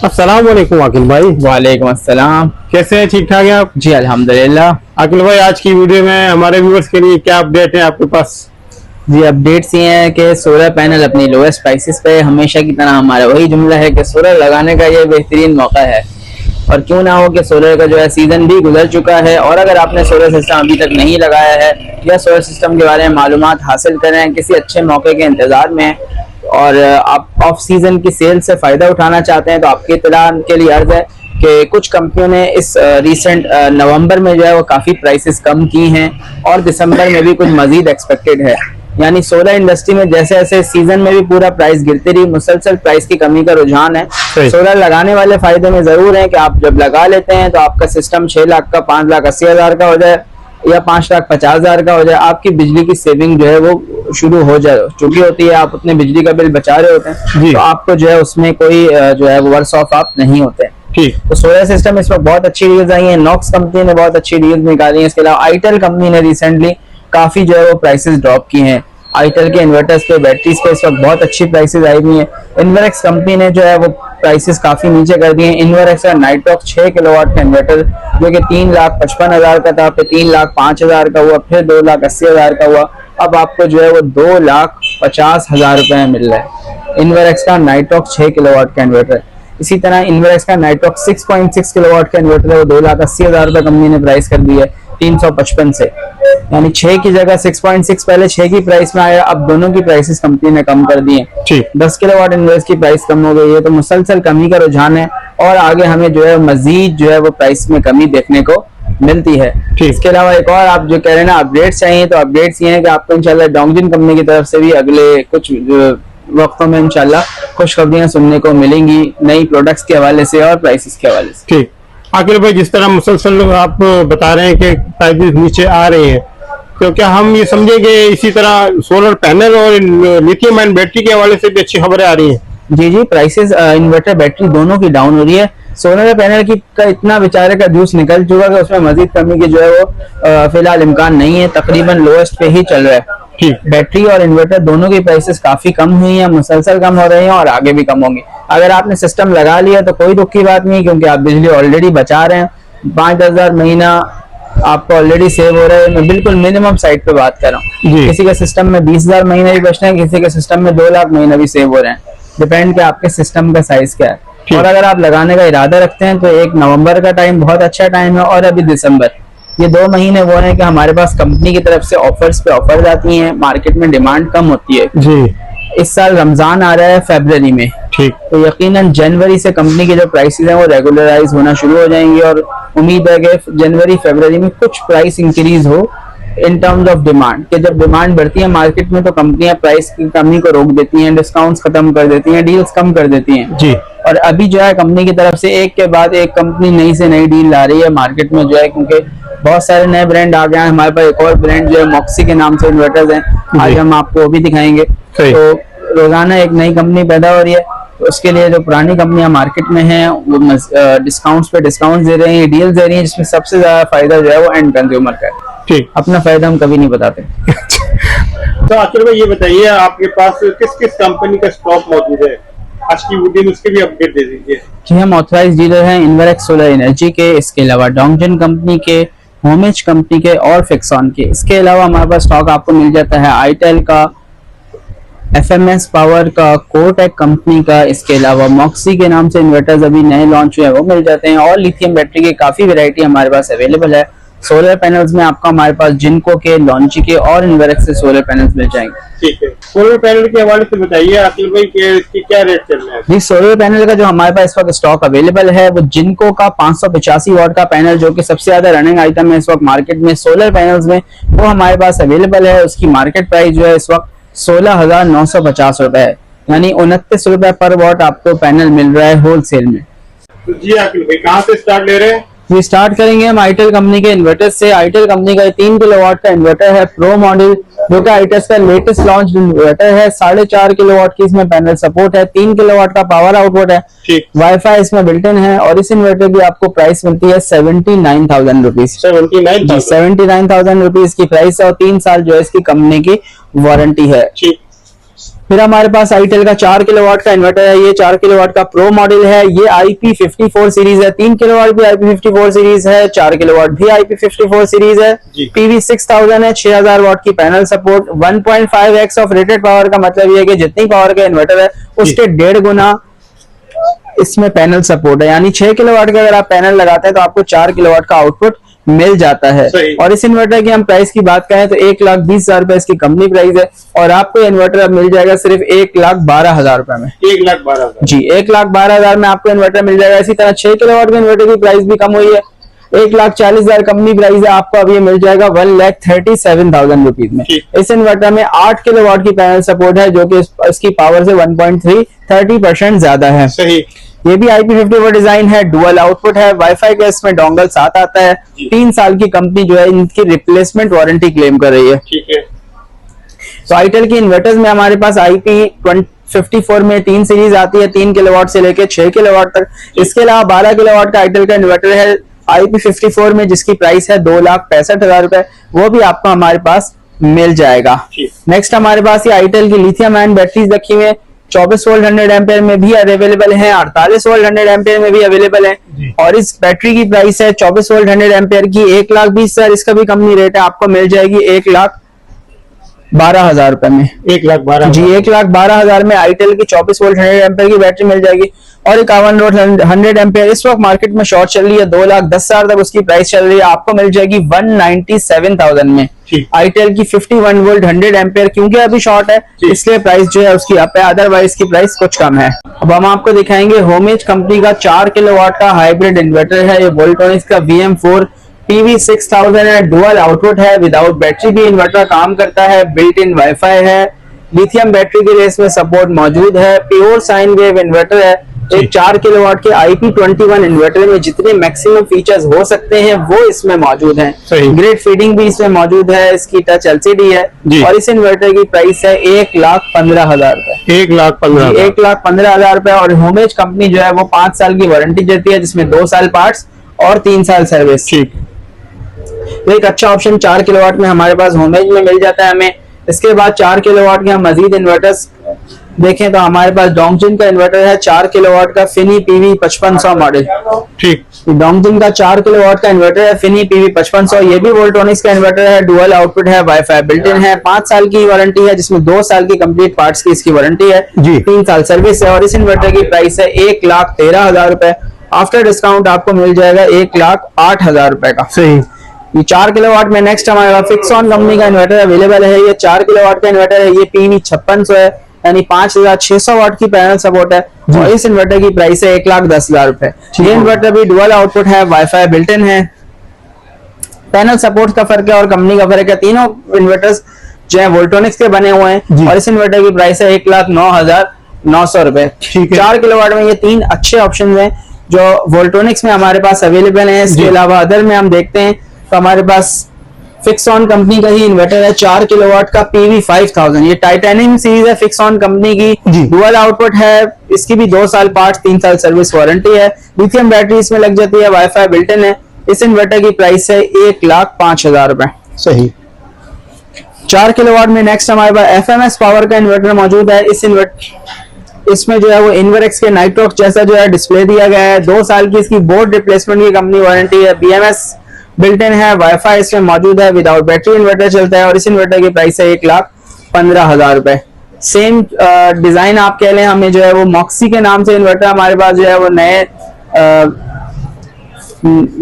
अस्सलाम वालेकुम अकिल भाई। वालेकुम अस्सलाम। कैसे हैं? ठीक ठाक हैं आप? जी अल्हम्दुलिल्लाह। अकिल भाई, आज की वीडियो में हमारे व्यूअर्स के लिए क्या अपडेट है आपके पास? जी अपडेट्स ये हैं कि सोलर पैनल अपनी लोएस्ट प्राइसेस पे, हमेशा की तरह हमारा वही जुमला है कि सोलर लगाने का ये बेहतरीन मौका है। और क्यों ना हो कि सोलर का जो है सीजन भी गुजर चुका है, और अगर आपने सोलर सिस्टम अभी तक नहीं लगाया है या सोलर सिस्टम के बारे में मालूमात हासिल कर रहे हैं, किसी अच्छे मौके के इंतजार में हैं और आप ऑफ सीजन की सेल से फायदा उठाना चाहते हैं, तो आपके इत्तला के लिए अर्ज है कि कुछ कंपनियों ने इस रिसेंट नवंबर में जो है वो काफ़ी प्राइसेस कम की हैं और दिसंबर में भी कुछ मजीद एक्सपेक्टेड है। यानी सोलर इंडस्ट्री में जैसे जैसे सीजन में भी पूरा प्राइस गिरती रही, मुसलसल प्राइस की कमी का रुझान है। सोलर लगाने वाले फायदे में जरूर है कि आप जब लगा लेते हैं तो आपका सिस्टम 6 लाख का 5,80,000 का हो जाए या 5,50,000 का हो जाए, आपकी बिजली की सेविंग जो है वो शुरू हो जाए चुकी होती है। आप अपने बिजली का बिल बचा रहे होते हैं, तो आपको जो है उसमें कोई जो है वर्स ऑफ आप नहीं होते। ठीक। तो सोलर सिस्टम इस वक्त बहुत अच्छी डील्स आई हैं। नॉक्स कंपनी ने बहुत अच्छी डील्स निकाली हैं। इसके अलावा आईटेल कंपनी ने रिसेंटली काफी जो है वो प्राइसेस ड्रॉप की हैं। आईटेल के इन्वर्टर्स पे, बैटरीज पे इस वक्त बहुत अच्छी प्राइसेस आई हुई हैं। इन्वर्क्स कंपनी ने जो है वो प्राइसेस काफी नीचे कर दिए हैं। इन्वर्क्स का नाइट्रॉक्स 6 किलोवाट का इन्वर्टर जो कि 3,55,000 का था, फिर 3,05,000 का हुआ, फिर 2,80,000 का हुआ, अब आपको जो है वो 2,50,000 रुपए में मिल रहा है। इन्वर्क्स का नाइट्रॉक्स 6 किलोवाट का इन्वर्टर। इसी तरह इन्वर्क्स का नाइट्रॉक्स 6.6 किलोवाट का इन्वर्टर है, वो 2,80,000 रुपए कंपनी ने प्राइस कर दी है 355 से। यानी 6 की जगह 6.6 पहले 6 की प्राइस में आया, अब दोनों की प्राइसेस कंपनी ने कम कर दी है। 10 किलोवाट इन्वर्टर की प्राइस कम हो गई है, तो मुसलसल कमी का रुझान है और आगे हमें जो है मजीद जो है वो प्राइस में कमी देखने को मिलती है। इसके अलावा एक और आप जो कह रहे हैं ना अपडेट्स चाहिए, तो अपडेट्स ये है कि आपको इंशाल्लाह डोंगजिन कंपनी की तरफ से भी अगले कुछ वक्तों में इंशाल्लाह खुशखबरियां सुनने को मिलेंगी नई प्रोडक्ट्स के हवाले से और प्राइसेस के हवाले से। ठीक। आखिर भाई, जिस तरह मुसलसल आप बता रहे हैं कि प्राइसेस नीचे आ रही हैं, तो क्या हम ये समझे कि इसी तरह सोलर पैनल और लिथियम आयन बैटरी के हवाले से भी अच्छी खबरें आ रही हैं? जी प्राइसेस इन्वर्टर बैटरी दोनों की डाउन हो रही है। सोलर पैनल की का इतना बेचारे का जूस निकल चुका है, उसमें मजीद कमी की जो है वो फिलहाल इम्कान नहीं है, तकरीबन लोएस्ट पे ही चल रहा है। बैटरी और इन्वर्टर दोनों की प्राइसेस काफी कम हुई हैं, मुसलसल कम हो रही हैं और आगे भी कम होंगी। अगर आपने सिस्टम लगा लिया तो कोई दुख की बात नहीं, क्योंकि आप बिजली ऑलरेडी बचा रहे हैं। 5-10 हजार महीना आपको ऑलरेडी सेव हो रहा है। मैं बिल्कुल मिनिमम साइड पे बात कर रहा हूँ। किसी के सिस्टम में 20,000 महीना भी बच रहे हैं, किसी के सिस्टम में 2 लाख महीना भी सेव हो रहे हैं। डिपेंड कि आपके सिस्टम का साइज क्या है। और अगर आप लगाने का इरादा रखते हैं तो 1 नवंबर का टाइम बहुत अच्छा टाइम है, और अभी दिसंबर, ये 2 महीने वो हैं कि हमारे पास कंपनी की तरफ से ऑफर्स पे ऑफर आती हैं, मार्केट में डिमांड कम होती है। जी। इस साल रमजान आ रहा है फरवरी में, ठीक, तो यकीनन जनवरी से कंपनी के जो प्राइसेस हैं वो रेगुलराइज होना शुरू हो जाएंगे, और उम्मीद है कि जनवरी फरवरी में कुछ प्राइस इंक्रीज हो इन टर्म्स ऑफ डिमांड। कि जब डिमांड बढ़ती है मार्केट में तो कंपनियां प्राइस की कमी को रोक देती हैं, डिस्काउंट्स खत्म कर देती हैं, डील्स कम कर देती हैं। जी। और अभी जो है कंपनी की तरफ से एक के बाद एक कंपनी नई से नई डील ला रही है मार्केट में, जो है क्योंकि बहुत सारे नए ब्रांड आ गए हैं। हमारे पास एक और ब्रांड जो है मॉक्सी के नाम से इन्वर्टर्स हैं, आज हम आपको वो भी दिखाएंगे। तो रोजाना एक नई कंपनी पैदा हो रही है, तो उसके लिए जो पुरानी कंपनियां मार्केट में हैं वो डिस्काउंट्स पे डिस्काउंट्स दे रही हैं, डील्स दे रही हैं, जिसमें सबसे ज्यादा फायदा जो है वो एंड कंज्यूमर का है। ठीक। अपना फायदा हम कभी नहीं बताते। तो आखिर में ये बताइए, आपके पास किस किस कंपनी का स्टॉक मौजूद है? आज की वीडियो में उसके भी अपडेट दे दीजिए। जी, हम ऑथराइज्ड डीलर हैं इन्वर्क्स सोलर एनर्जी के, इसके अलावा डोंगजिन कंपनी के, होमेज कंपनी के और फिक्सॉन के। इसके अलावा हमारे पास स्टॉक आपको मिल जाता है आईटेल का, एफएमएस पावर का, कोटेक कंपनी का। इसके अलावा मॉक्सी के नाम से इन्वर्टर्स अभी नए लॉन्च हुए हैं, वो मिल जाते हैं। और लिथियम बैटरी की काफी वैरायटी हमारे पास अवेलेबल है। सोलर पैनल्स में आपको हमारे पास जिनको के, लॉन्ची के और इन्वर्क्स से सोलर पैनल्स मिल जाएंगे। ठीक है। सोलर पैनल के हवाले से बताइए आकिल भाई कि इसकी क्या रेट चल रहा है? जी, सोलर पैनल का जो हमारे पास इस वक्त स्टॉक अवेलेबल है वो जिनको का 585 वाट का पैनल, जो कि सबसे ज्यादा रनिंग आइटम है इस वक्त मार्केट में सोलर पैनल्स में, वो हमारे पास अवेलेबल है। उसकी मार्केट प्राइस जो है इस वक्त 16,950 रुपए है, यानी 29 रुपए पर वॉट आपको पैनल मिल रहा है होलसेल में। तो जी आकिल भाई, कहाँ से स्टार्ट ले रहे हैं? ये स्टार्ट करेंगे हम आईटेल कंपनी के इन्वर्टर से। आईटेल कंपनी का 3 किलोवाट का इन्वर्टर है प्रो मॉडल, जो कि आईटेल का लेटेस्ट लॉन्च इन्वर्टर है। 4.5 किलोवाट की इसमें पैनल सपोर्ट है, 3 किलोवाट का पावर आउटपुट है, वाईफाई इसमें बिल्ट इन है। और इस इन्वर्टर की आपको प्राइस मिलती है 79,000 रुपीज। 79,000 रुपीज की प्राइस है, और 3 साल जो है इसकी कंपनी की वारंटी है। फिर हमारे पास आईटेल का 4 किलोवाट का इन्वर्टर है, ये 4 किलोवाट का प्रो मॉडल है, ये IP54 सीरीज है। 3 किलोवाट भी IP54 सीरीज है, 4 किलोवाट भी IP54 सीरीज है। PV 6000 है, 6000 वाट की panel support, 1.5x of rated power का मतलब ये है कि जितनी पावर का इन्वर्टर है उसके 1.5 गुना इसमें पैनल सपोर्ट है। यानी 6 किलोवाट का अगर आप पैनल लगाते हैं तो आपको 4 किलोवाट का आउटपुट मिल जाता है। और इस इन्वर्टर की हम प्राइस की बात करें तो 1,20,000 रुपए इसकी कंपनी प्राइस है, और आपको इन्वर्टर अब मिल जाएगा सिर्फ 1,12,000 रुपए में। 1,12,000 जी, 1,12,000 में आपको इन्वर्टर मिल जाएगा। इसी तरह 6 किलोवाट के इन्वर्टर की प्राइस भी कम हुई है, 1,40,000 कंपनी प्राइस है, आपको अब ये मिल जाएगा 1,37,000 रुपीज में। इस इन्वर्टर में 8 किलोवाट की पैनल सपोर्ट है, जो कि इसकी पावर से 1.3 30% ज्यादा है। सही। ये भी IP54 डिजाइन है, डुअल आउटपुट है, वाईफाई का इसमें डोंगल साथ आता है। 3 साल की कंपनी जो है इनकी रिप्लेसमेंट वारंटी क्लेम कर रही है। ठीक है। तो आईटेल की इन्वर्टर्स में हमारे पास IP54 में 3 सीरीज आती है, 3 किलोवाट से लेकर 6 किलोवाट तक। इसके अलावा 12 किलोवाट का आईटेल का इन्वर्टर है IP54 में, जिसकी प्राइस है 2,65,000 रुपए, वो भी आपको हमारे पास मिल जाएगा। नेक्स्ट हमारे पास ये आईटेल की लिथियम आयन बैटरीज रखी हुई है, 24 वोल्ट 100 एम्पेयर में भी अवेलेबल है, 48 वोल्ट 100 एम्पेयर में भी अवेलेबल है। और इस बैटरी की प्राइस है 24 वोल्ट 100 एम्पेयर की 1,20,000, इसका भी कंपनी रेट है, आपको मिल जाएगी 1,12,000 रुपए में। 1,12,000 जी, 1,12,000 में आईटेल की 24 वोल्ट 100 एम्पेयर की बैटरी मिल जाएगी। और 51 वोल्ट 100 एम्पेयर इस वक्त मार्केट में शॉर्ट चल रही है, 2,10,000 तक उसकी प्राइस चल रही है, आपको मिल जाएगी 1,97,000 में। आईटेल की 51 वोल्ट 100 एम्पेयर क्योंकि अभी शॉर्ट है, इसलिए प्राइस जो है उसकी अप है, अदरवाइज की प्राइस कुछ कम है। अब हम आपको दिखाएंगे होमेज कंपनी का 4 किलोवाट का हाइब्रिड इन्वर्टर है, ये वोल्टोनिक्स का VM4 PV 6000 है, डुअल आउटपुट है, विदाउट बैटरी भी इन्वर्टर काम करता है, बिल्ट इन वाईफाई है, लिथियम बैटरी के लिए इसमें सपोर्ट मौजूद है, प्योर साइन वेव इन्वर्टर है। एक 4 किलोवाट के IP21 इन्वर्टर में जितने मैक्सिमम फीचर्स हो सकते हैं वो इसमें मौजूद हैं। ग्रिड फीडिंग भी इसमें मौजूद है, इसकी टच LCD है, और इस इन्वर्टर की प्राइस है 1,15,000 रुपए। 1,15,000 रुपए। और होमेज कंपनी जो है वो 5 साल की वारंटी देती है, जिसमें 2 साल पार्ट्स और 3 साल सर्विस। एक अच्छा ऑप्शन 4 किलोवाट में हमारे पास होमेज में मिल जाता है हमें। इसके बाद 4 किलोवाट के हम मजीद इन्वर्टर्स देखें तो हमारे पास डोंगजिन का इन्वर्टर है, 4 किलोवाट का फिनी PV 5500 मॉडल। ठीक, डोंगजिन का 4 किलोवाट का इन्वर्टर है, फिनी PV 5500, ये भी वोल्टोनिक्स का इन्वर्टर है, डुअल आउटपुट है, वाईफाई बिल्ट इन है, 5 साल की वारंटी है, जिसमें 2 साल की कंप्लीट पार्ट्स की इसकी वारंटी है, 3 साल सर्विस है। और इस इन्वर्टर की प्राइस है 1,13,000 रुपए। आफ्टर डिस्काउंट आपको मिल जाएगा 1,08,000 रुपए का। सही। ये 4 किलोवाट में नेक्स्ट हमारे पास फिक्सॉन कंपनी का इन्वर्टर अवेलेबल है, ये 4 किलोवाट का इन्वर्टर है, ये PV 5600 है, यानी 5,600 वाट की पैनल सपोर्ट है, और इस इन्वर्टर की प्राइस है 1,10,000 रुपए। ये इन्वर्टर भी डुअल आउटपुट है, वाईफाई बिल्ट इन है, पैनल सपोर्ट का फर्क है और कंपनी का फर्क है। तीनों इन्वर्टर्स जो है वोल्टोनिक्स के बने हुए हैं, और इस इन्वर्टर की प्राइस है 1,09,900 रुपए। 4 किलोवाट में ये 3 अच्छे ऑप्शन हैं जो वोल्टोनिक्स में हमारे पास अवेलेबल हैं। इसके अलावा अदर में हम देखते हैं तो हमारे पास फिक्सॉन कंपनी का ही इन्वर्टर है, 4 किलोवाट का PV 5000, ये टाइटेनियम सीरीज है फिक्सॉन कंपनी की, डुअल आउटपुट है, इसकी भी 2 साल पार्ट्स 3 साल सर्विस वारंटी है, लिथियम बैटरी इसमें लग जाती है, वाईफाई बिल्ट इन है। इस इन्वर्टर की प्राइस है 1,05,000 रुपए। सही। 4 किलोवाट में नेक्स्ट हमारे पास FMS पावर का इन्वर्टर मौजूद है। इसमें जो है वो इन्वर्क्स के नाइट्रोक्स जैसा जो है डिस्प्ले दिया गया है, 2 साल की इसकी बोर्ड रिप्लेसमेंट की कंपनी वारंटी है, BMS बिल्ट इन है, वाईफाई इसमें मौजूद है, विदाउट बैटरी इन्वर्टर चलता है, और इस इन्वर्टर की प्राइस है 1,15,000 रुपए। सेम डिजाइन आप कह लें, हमें जो है वो मॉक्सी के नाम से इन्वर्टर हमारे पास जो है वो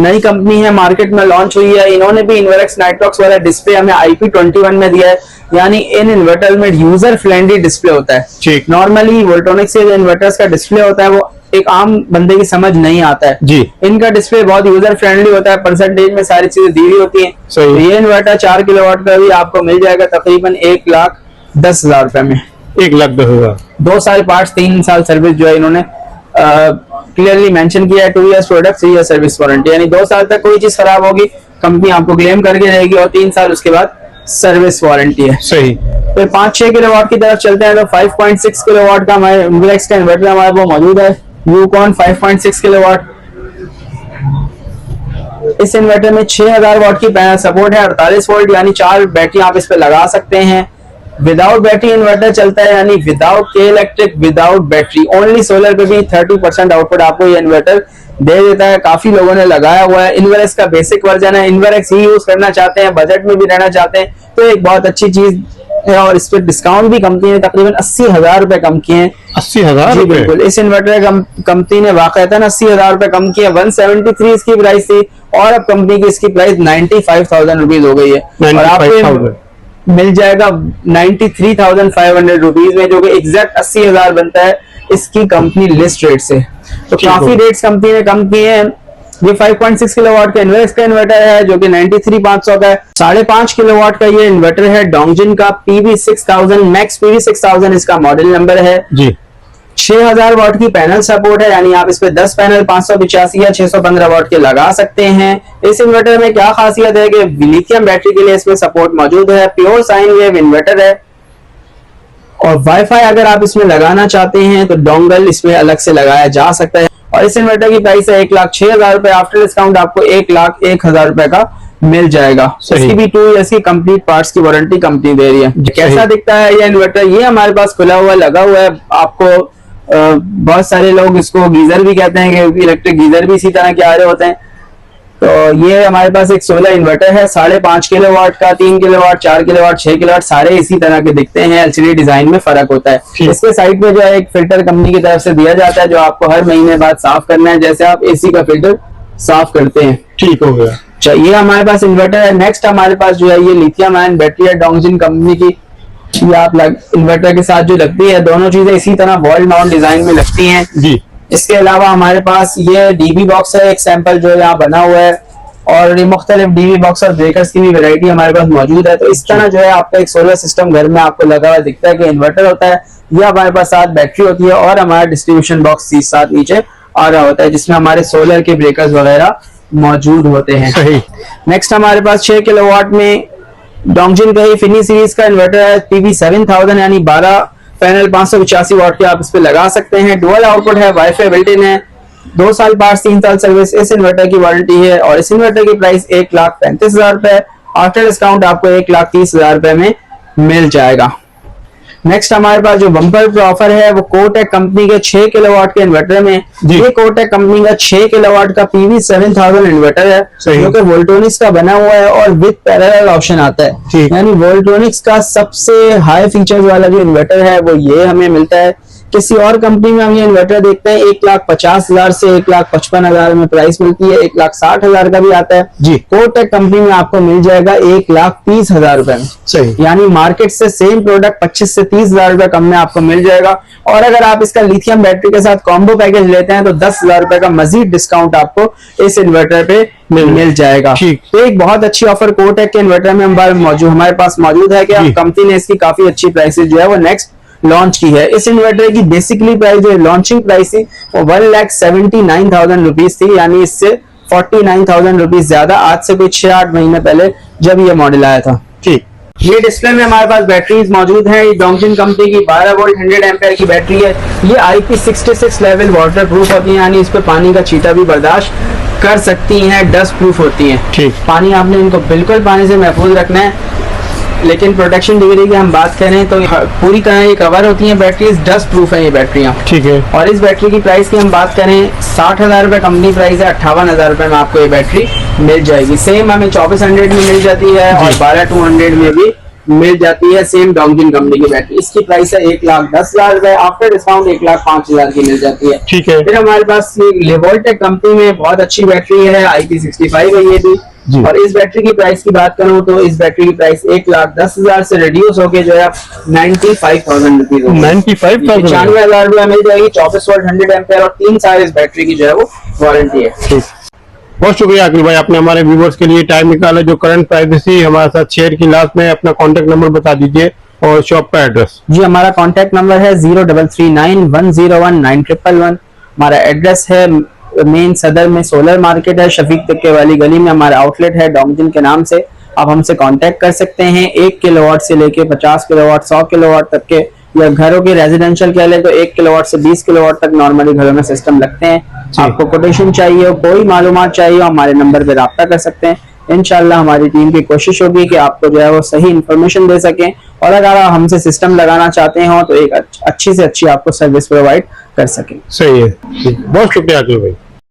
नई कंपनी है, मार्केट में लॉन्च हुई है, इन्होंने भी इन्वर्क्स नाइट्रोक्स वाला डिस्प्ले हमें IP21 में दिया है, यानी इन इन्वर्टर में यूजर फ्रेंडली डिस्प्ले होता है। नॉर्मली वोल्टोनिक्स के जो इन्वर्टर्स का डिस्प्ले होता है वो एक आम बंदे की समझ नहीं आता है जी। इनका डिस्प्ले बहुत यूजर फ्रेंडली होता है, परसेंटेज में सारी चीजें दी हुई होती हैं। तो ये इन्वर्टर 4 किलोवाट का भी आपको मिल जाएगा तकरीबन 1,10,000 रुपए में। 1,10,000। 2 साल पार्ट्स 3 साल सर्विस जो है इन्होंने क्लियरली मेंशन किया है। 2 years product 3 years service warranty, यानी 2 साल तक कोई चीज खराब होगी कंपनी आपको क्लेम करके रहेगी, और 3 साल उसके बाद सर्विस वारंटी है। सही। फिर 5-6 किलोवाट की तरफ चलते हैं तो 5.6 किलोवाट का हमारे इन्वर्क्स का इन्वर्टर हमारे वो मौजूद है, यूकॉन 5.6 किलोवाट। इस इन्वर्टर में 6,000 वाट की पैनल सपोर्ट है, 48 वोल्ट यानी 4 बैटरी आप इस पे लगा सकते हैं। विदाउट बैटरी इन्वर्टर चलता है, यानी विदाउट के electric, without battery, only solar पे भी 30% आउटपुट आपको ये इन्वर्टर दे देता है। काफी लोगों ने लगाया हुआ है। इन्वर्क्स का बेसिक वर्जन है, इन्वर्क्स ही यूज करना चाहते हैं, बजट में भी रहना चाहते हैं तो एक बहुत अच्छी चीज है। और इस पे डिस्काउंट भी कंपनी ने तकरीबन 80,000 रुपए कम किए हैं। 80,000? जी बिल्कुल, इस इन्वर्टर कंपनी ने वाकईतन 80,000 रुपए कम किए। 173 इसकी प्राइस थी और अब कंपनी की इसकी प्राइस 95,000 रुपीज हो गई है। और आपको मिल जाएगा 93,500 रुपीज में, जो कि एग्जैक्ट 80,000 बनता है इसकी कंपनी लिस्ट रेट से। तो काफी रेट्स कंपनी ने कम किए हैं। ये 5.6 किलोवाट का इन्वर्क्स का इन्वर्टर है जो कि 93,500 का है। 5.5 किलोवाट का ये इन्वर्टर है डोंगजिन का PV6000 मैक्स, PV6000 इसका मॉडल नंबर है जी। 6000 वाट की पैनल सपोर्ट है, यानी आप इस पे 10 पैनल 585 या 615 वाट के लगा सकते हैं। इस इन्वर्टर में क्या खासियत है कि लिथियम बैटरी के लिए इसमें सपोर्ट मौजूद है। प्योर साइन वेव इन्वर्टर है और वाईफाई अगर आप इसमें लगाना चाहते हैं तो डोंगल इसमें अलग से लगाया जा सकता है। और इस इन्वर्टर की प्राइस है 1,06,000 रुपए। आफ्टर डिस्काउंट आपको 1,01,000 रुपए का मिल जाएगा। इसकी भी 2 ईयर्स की कंप्लीट पार्ट्स की वारंटी कंपनी दे रही है। कैसा दिखता है ये इन्वर्टर? ये हमारे पास खुला हुआ लगा हुआ है। आपको बहुत सारे लोग इसको गीजर भी कहते हैं कि इलेक्ट्रिक गीजर भी इसी तरह के आ रहे होते हैं। तो ये हमारे पास एक सोलर इन्वर्टर है 5.5 किलोवाट का, 3 किलोवाट, 4 किलोवाट, 6 किलोवाट, सारे इसी तरह के दिखते हैं। एलसीडी डिजाइन में फर्क होता है। इसके साइड पे जो है एक फिल्टर कंपनी की तरफ से दिया जाता है जो आपको हर महीने बाद साफ करना है, जैसे आप एसी का फिल्टर साफ करते हैं। ठीक हो गया। ये हमारे पास इन्वर्टर है। नेक्स्ट हमारे पास जो है ये लिथियम आयन बैटरी है डोंगजिन कंपनी की। ये आप इन्वर्टर के साथ जो लगती है, दोनों चीजें इसी तरह वॉल माउंट डिजाइन में लगती हैं जी। इसके अलावा हमारे पास ये डीबी बॉक्स है, एक सैंपल जो यहाँ बना हुआ है, और ये मुख्तलिफ डीबी बॉक्स और ब्रेकर्स की भी वैरायटी हमारे पास मौजूद है। तो इस तरह जो है आपका एक सोलर सिस्टम घर में आपको लगा हुआ दिखता है कि इन्वर्टर होता है, ये हमारे पास साथ बैटरी होती है और हमारा डिस्ट्रीब्यूशन बॉक्स साथ नीचे आ रहा होता है जिसमें हमारे सोलर के ब्रेकर्स वगैरह मौजूद होते हैं। नेक्स्ट हमारे पास 6 किलोवाट में डोंगजिन का ही फिनी सीरीज का इन्वर्टर है PV7000, यानी 12 पैनल 585 वाट के आप इस पे लगा सकते हैं। डुअल आउटपुट है, वाईफाई बिल्ट इन है, 2 साल पार्ट्स, 3 साल सर्विस इस इन्वर्टर की वारंटी है। और इस इन्वर्टर की प्राइस 1,35,000 रुपए। आफ्टर डिस्काउंट आपको 1,30,000 रुपए में मिल जाएगा। नेक्स्ट हमारे पास जो बम्पर ऑफर है वो कोटेक कंपनी के 6 किलोवाट के इन्वर्टर में। ये कोटेक कंपनी का 6 किलोवाट का PV7000 इन्वर्टर है जो कि वोल्टोनिक्स का बना हुआ है और विद पैरेलल ऑप्शन आता है। यानी वोल्टोनिक्स का सबसे हाई फीचर्स वाला जो इन्वर्टर है वो ये हमें मिलता है। किसी और कंपनी में हम ये इन्वर्टर देखते हैं 1,50,000 से 1,55,000 में प्राइस मिलती है, 1,60,000 का भी आता है जी। कोटेक कंपनी में आपको मिल जाएगा 1,30,000 रुपए में। सही, यानी मार्केट से सेम प्रोडक्ट 25 से 30,000 रुपए कम में आपको मिल जाएगा। और अगर आप इसका लिथियम बैटरी के साथ कॉम्बो पैकेज लेते हैं तो 10,000 रुपए का मजीद डिस्काउंट आपको इस इन्वर्टर पे मिल जाएगा। तो एक बहुत अच्छी ऑफर कोटेक के इन्वर्टर में हमारे पास मौजूद है कि कंपनी ने इसकी काफी अच्छी प्राइसेस जो है वो नेक्स्ट लॉन्च की है। इस इन्वर्टर की बेसिकली प्राइस जो लॉन्चिंग प्राइस थी वो 1,79,000 रुपीज थी, यानी इससे 49,000 रुपीज ज्यादा आज से कुछ 6-8 महीने पहले जब ये मॉडल आया था। ठीक, ये डिस्प्ले में हमारे पास बैटरीज मौजूद है। ये डोंगजिन कंपनी की 12 वोल्ट 100 एम्पेयर की बैटरी है। ये IP66 लेवल वाटर प्रूफ होती है, यानी इस पे पानी का छींटा भी बर्दाश्त कर सकती हैं, डस्ट प्रूफ होती हैं। ठीक, पानी आपने इनको बिल्कुल पानी से महफूज रखना है। लेकिन प्रोटेक्शन डिग्री की हम बात करें तो पूरी तरह ये कवर होती हैं बैटरीज, डस्ट प्रूफ है ये बैटरियां। ठीक है। और इस बैटरी की प्राइस की हम बात करें 60,000 रुपए कंपनी प्राइस है, 58,000 रुपए में आपको ये बैटरी मिल जाएगी। सेम हमें 2400 में मिल जाती है और 12,200 में भी मिल जाती है सेम डोंगजिन कंपनी की बैटरी। इसकी प्राइस है 1,10,000 रुपए। आफ्टर डिस्काउंट 1,05,000 की मिल जाती है। ठीक है। फिर हमारे पास लेवोल्टेक कंपनी में बहुत अच्छी बैटरी है, IP65 है ये भी। और इस बैटरी की प्राइस की बात करूं तो इस बैटरी की प्राइस 1,10,000 से रिड्यूस होकर जो है 95,000 रुपीज 95,000 रुपए मिल जाएगी। 24 वोल्ट 100 एम्पेयर और 3 साल इस बैटरी की जो है वो वारंटी है। बहुत शुक्रिया अकील भाई, आपने हमारे व्यूवर्स के लिए टाइम निकाला। जो करंट प्राइस थी हमारे साथ शेयर की। लास्ट में अपना कॉन्टेक्ट नंबर बता दीजिए और शॉप का एड्रेस। जी, हमारा कॉन्टेक्ट नंबर है 0339101911। हमारा एड्रेस है मेन सदर में सोलर मार्केट है, शफीक तक्के वाली गली में हमारा आउटलेट है डोंगजिन के नाम से। आप हमसे कांटेक्ट कर सकते हैं। 1 किलोवाट से लेके 50 किलोवाट 100 किलोवाट तक के, या घरों के रेजिडेंशियल कह लें तो 1 किलोवाट से 20 किलोवाट तक नॉर्मली घरों में सिस्टम लगते हैं। आपको कोटेशन चाहिए हो, कोई मालूमात चाहिए हो, हमारे नंबर पे राब्ता कर सकते हैं। इंशाल्लाह हमारी टीम की कोशिश होगी कि आपको जो है वो सही इन्फॉर्मेशन दे सकें, और अगर आप हमसे सिस्टम लगाना चाहते हो तो एक अच्छी से अच्छी आपको सर्विस प्रोवाइड कर सकें। सही है, बहुत शुक्रिया अकील भाई।